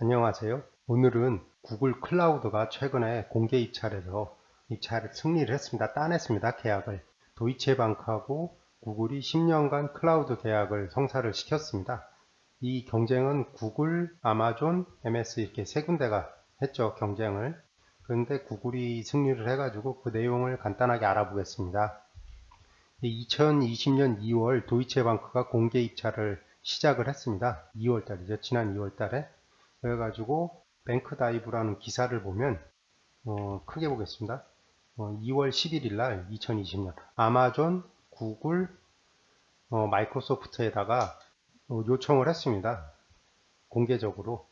안녕하세요. 오늘은 구글 클라우드가 최근에 공개 입찰에서 승리를 했습니다. 따냈습니다. 계약을. 도이체방크하고 구글이 10년간 클라우드 계약을 성사를 시켰습니다. 이 경쟁은 구글, 아마존, MS 이렇게 세 군데가 했죠. 경쟁을. 그런데 구글이 승리를 해가지고 그 내용을 간단하게 알아보겠습니다. 2020년 2월 도이체방크가 공개 입찰을 시작을 했습니다. 2월달이죠. 지난 2월달에. 그래가지고 뱅크다이브라는 기사를 보면 크게 보겠습니다. 2월 11일 날 2020년 아마존, 구글, 마이크로소프트에다가 요청을 했습니다. 공개적으로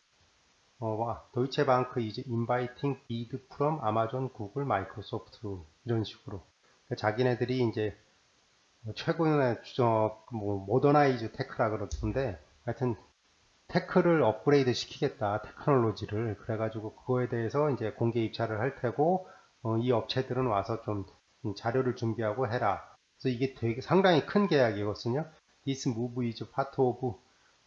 도이체방크 is inviting bid from 아마존, 구글, 마이크로소프트 이런 식으로 자기네들이 이제 최근에 모더나이즈 테크라 그러던데 하여튼 테크를 업그레이드 시키겠다, 테크놀로지를. 그래가지고 그거에 대해서 이제 공개 입찰을 할 테고, 이 업체들은 와서 좀 자료를 준비하고 해라. 그래서 이게 되게 상당히 큰 계약이거든요. This move is part of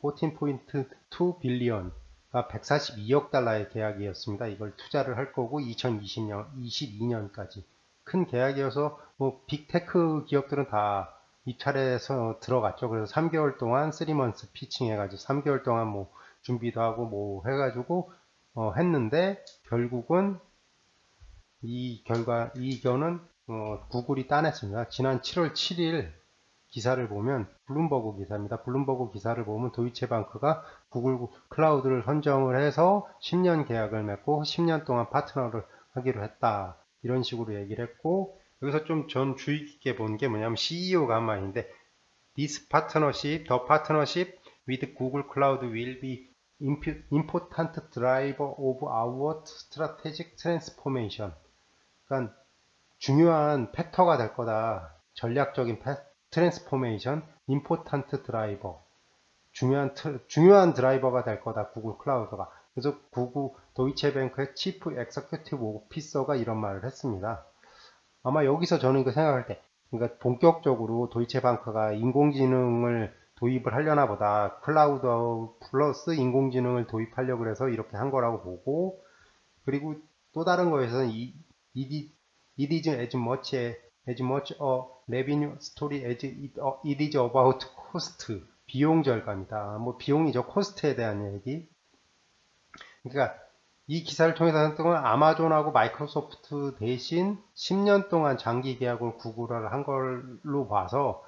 14.2 billion, 142억 달러의 계약이었습니다. 이걸 투자를 할 거고 2022년까지 큰 계약이어서 뭐 빅테크 기업들은 다 입찰에서 들어갔죠. 그래서 3개월 동안 3months 피칭 해가지고 3개월 동안 뭐 준비도 하고 뭐 해가지고 했는데 결국은 이견은 구글이 따냈습니다. 지난 7월 7일 기사를 보면 블룸버그 기사입니다. 블룸버그 기사를 보면 도이체방크가 구글 클라우드를 선정을 해서 10년 계약을 맺고 10년 동안 파트너를 하기로 했다. 이런 식으로 얘기를 했고, 여기서 좀 전 주의 깊게 본 게 뭐냐면 CEO가 한 말인데 This partnership, the partnership with Google Cloud will be important driver of our strategic transformation. 그러니까 중요한 팩터가 될 거다. 전략적인 트랜스포메이션, important 드라이버. 중요한 드라이버가 될 거다. 구글 클라우드가. 그래서 구글 도이체뱅크의 치프 엑서큐티브 오피서가 이런 말을 했습니다. 아마 여기서 저는 이거 생각할 때, 그러니까 본격적으로 도이체방크가 인공지능을 도입을 하려나 보다. 클라우드 플러스 인공지능을 도입하려고 해서 이렇게 한 거라고 보고, 그리고 또 다른 거에서는 it is as much a revenue story as it is about cost. 비용 절감이다. 뭐 비용이죠. 코스트에 대한 얘기. 그러니까 이 기사를 통해서 한 동안 아마존하고 마이크로소프트 대신 10년 동안 장기 계약을 구글을 한 걸로 봐서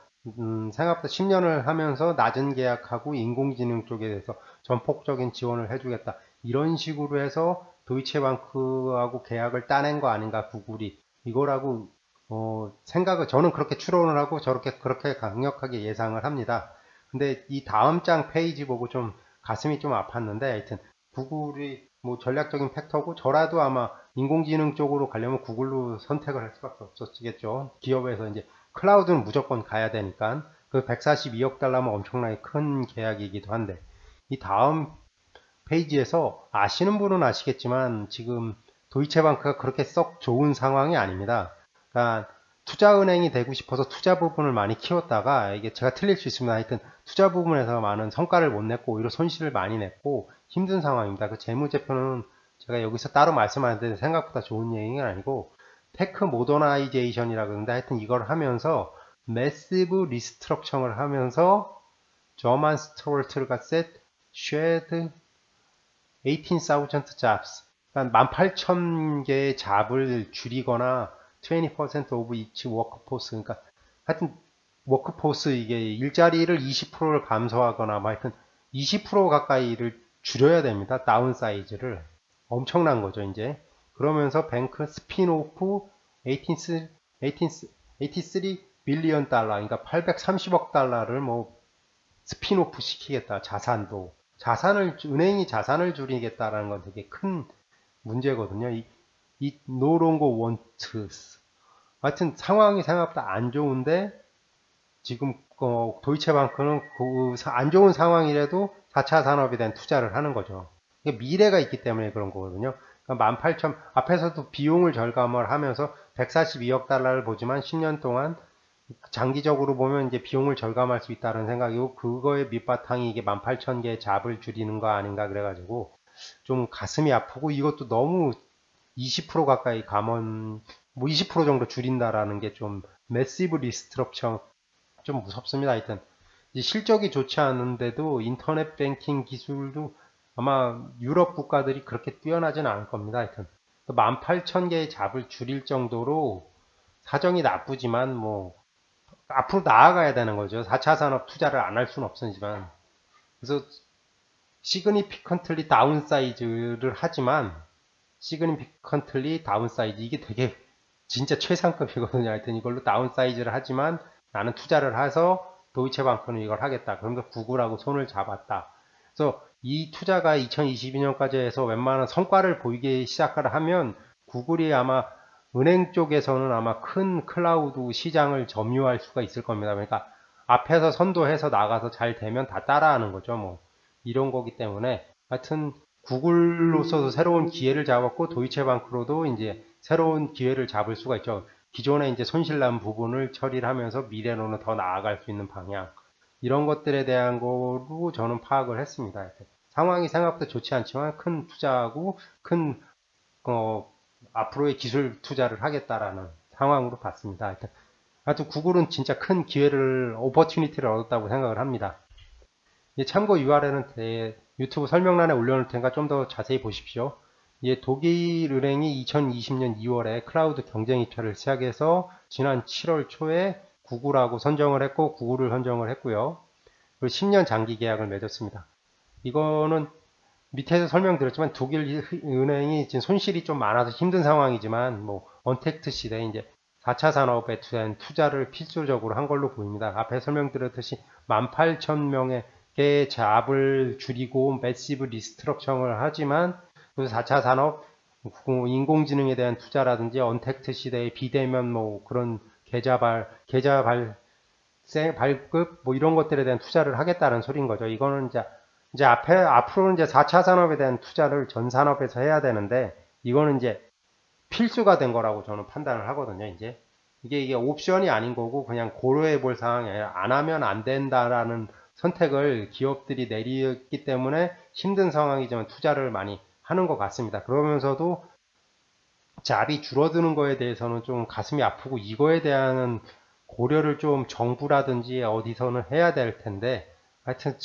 생각보다 10년을 하면서 낮은 계약하고 인공지능 쪽에 대해서 전폭적인 지원을 해주겠다. 이런 식으로 해서 도이체방크하고 계약을 따낸 거 아닌가 구글이. 이거라고 생각을 저는 그렇게 추론을 하고 그렇게 강력하게 예상을 합니다. 근데 이 다음 장 페이지 보고 좀 가슴이 좀 아팠는데 하여튼 구글이 뭐 전략적인 팩터고 저라도 아마 인공지능 쪽으로 가려면 구글로 선택을 할 수밖에 없었겠죠. 기업에서 이제 클라우드는 무조건 가야 되니까 그 142억 달러면 엄청나게 큰 계약이기도 한데 이 다음 페이지에서 아시는 분은 아시겠지만 지금 도이체방크가 그렇게 썩 좋은 상황이 아닙니다. 그러니까 투자은행이 되고 싶어서 투자 부분을 많이 키웠다가 이게 제가 틀릴 수 있습니다. 하여튼 투자 부분에서 많은 성과를 못 냈고 오히려 손실을 많이 냈고 힘든 상황입니다. 그 재무제표는 제가 여기서 따로 말씀하는데 생각보다 좋은 얘기는 아니고 테크 모더나이제이션이라고 그러는데 하여튼 이걸 하면서 매시브 리스트럭처를 하면서 저만 스트롤트가 셋 쉐드 18,000 jobs, 그러니까 18,000개의 잡을 줄이거나 20% of each workforce, 그러니까 하여튼 워크포스 이게 일자리를 20%를 감소하거나 뭐 하여튼 20% 가까이를 줄여야 됩니다. 다운 사이즈를. 엄청난 거죠, 이제. 그러면서 뱅크 스피노프 83 빌리언 달러, 그러니까 830억 달러를 뭐 스피노프 시키겠다. 은행이 자산을 줄이겠다라는 건 되게 큰 문제거든요. 이 no longer wants. 하여튼 상황이 생각보다 안 좋은데 지금 도이체방크는 그 안 좋은 상황이라도 4차 산업에 대한 투자를 하는 거죠. 미래가 있기 때문에 그런 거거든요. 그러니까 18,000 앞에서도 비용을 절감을 하면서 142억 달러를 보지만 10년 동안 장기적으로 보면 이제 비용을 절감할 수 있다는 생각이고 그거의 밑바탕이 이게 18,000개의 잡을 줄이는 거 아닌가 그래가지고 좀 가슴이 아프고, 이것도 너무 20% 가까이 감원, 뭐 20% 정도 줄인다라는 게 좀 매시브 리스트럭처 좀 무섭습니다. 하여튼 실적이 좋지 않은데도 인터넷 뱅킹 기술도 아마 유럽 국가들이 그렇게 뛰어나진 않을 겁니다. 하여튼 18,000개의 잡을 줄일 정도로 사정이 나쁘지만 뭐 앞으로 나아가야 되는 거죠. 4차 산업 투자를 안 할 수는 없으지만. 그래서 시그니피컨틀리 다운사이즈를 하지만 시그니피컨틀리 다운사이즈, 이게 되게 진짜 최상급이거든요. 하여튼 이걸로 다운사이즈를 하지만 나는 투자를 해서 도이체방크는 이걸 하겠다. 그러면서 구글하고 손을 잡았다. 그래서 이 투자가 2022년까지 해서 웬만한 성과를 보이기 시작을 하면 구글이 아마 은행 쪽에서는 아마 큰 클라우드 시장을 점유할 수가 있을 겁니다. 그러니까 앞에서 선도해서 나가서 잘 되면 다 따라하는 거죠. 뭐 이런 거기 때문에 하여튼 구글로서도 새로운 기회를 잡았고 도이체방크로도 이제 새로운 기회를 잡을 수가 있죠. 기존에 이제 손실난 부분을 처리를 하면서 미래로는 더 나아갈 수 있는 방향, 이런 것들에 대한 거로 저는 파악을 했습니다. 상황이 생각보다 좋지 않지만 큰 투자하고 큰 앞으로의 기술 투자를 하겠다라는 상황으로 봤습니다. 하여튼 구글은 진짜 큰 기회를, 오퍼튜니티를 얻었다고 생각을 합니다. 참고 URL은 유튜브 설명란에 올려놓을 테니까 좀 더 자세히 보십시오. 독일 은행이 2020년 2월에 클라우드 경쟁 입찰을 시작해서 지난 7월 초에 구글하고 선정을 했고, 구글을 선정을 했고요. 그리고 10년 장기 계약을 맺었습니다. 이거는 밑에서 설명드렸지만 독일 은행이 지금 손실이 좀 많아서 힘든 상황이지만 뭐 언택트 시대에 이제 4차 산업에 대한 투자를 필수적으로 한 걸로 보입니다. 앞에 설명드렸듯이 18,000명의 잡을 줄이고 매시브 리스트럭처를 하지만 4차 산업, 인공지능에 대한 투자라든지 언택트 시대의 비대면 뭐 그런 계좌 발급 뭐 이런 것들에 대한 투자를 하겠다는 소리인 거죠. 이거는 이제 앞으로는 이제 4차 산업에 대한 투자를 전 산업에서 해야 되는데, 이거는 이제 필수가 된 거라고 저는 판단을 하거든요. 이게 옵션이 아닌 거고 그냥 고려해 볼 상황이에요. 안 하면 안 된다라는 선택을 기업들이 내렸기 때문에 힘든 상황이지만 투자를 많이 하는 것 같습니다. 그러면서도 잡이 줄어드는 거에 대해서는 좀 가슴이 아프고, 이거에 대한 고려를 좀 정부라든지 어디서는 해야 될 텐데, 하여튼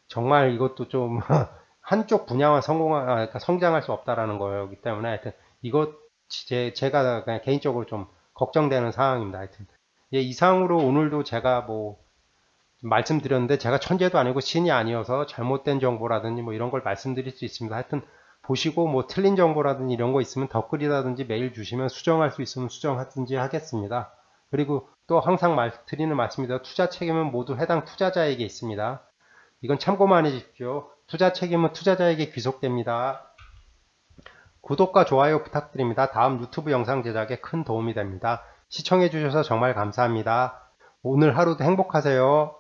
정말 이것도 좀 한쪽 분야만 그러니까 성장할 수 없다라는 거기 때문에 하여튼 이것 제가 그냥 개인적으로 좀 걱정되는 상황입니다. 하여튼 이상으로 오늘도 제가 뭐 말씀드렸는데, 제가 천재도 아니고 신이 아니어서 잘못된 정보라든지 뭐 이런 걸 말씀드릴 수 있습니다. 하여튼 보시고 뭐 틀린 정보라든지 이런 거 있으면 댓글이라든지 메일 주시면 수정할 수 있으면 수정하든지 하겠습니다. 그리고 또 항상 드리는 말씀입니다. 투자 책임은 모두 해당 투자자에게 있습니다. 이건 참고만 해주십시오. 투자 책임은 투자자에게 귀속됩니다. 구독과 좋아요 부탁드립니다. 다음 유튜브 영상 제작에 큰 도움이 됩니다. 시청해 주셔서 정말 감사합니다. 오늘 하루도 행복하세요.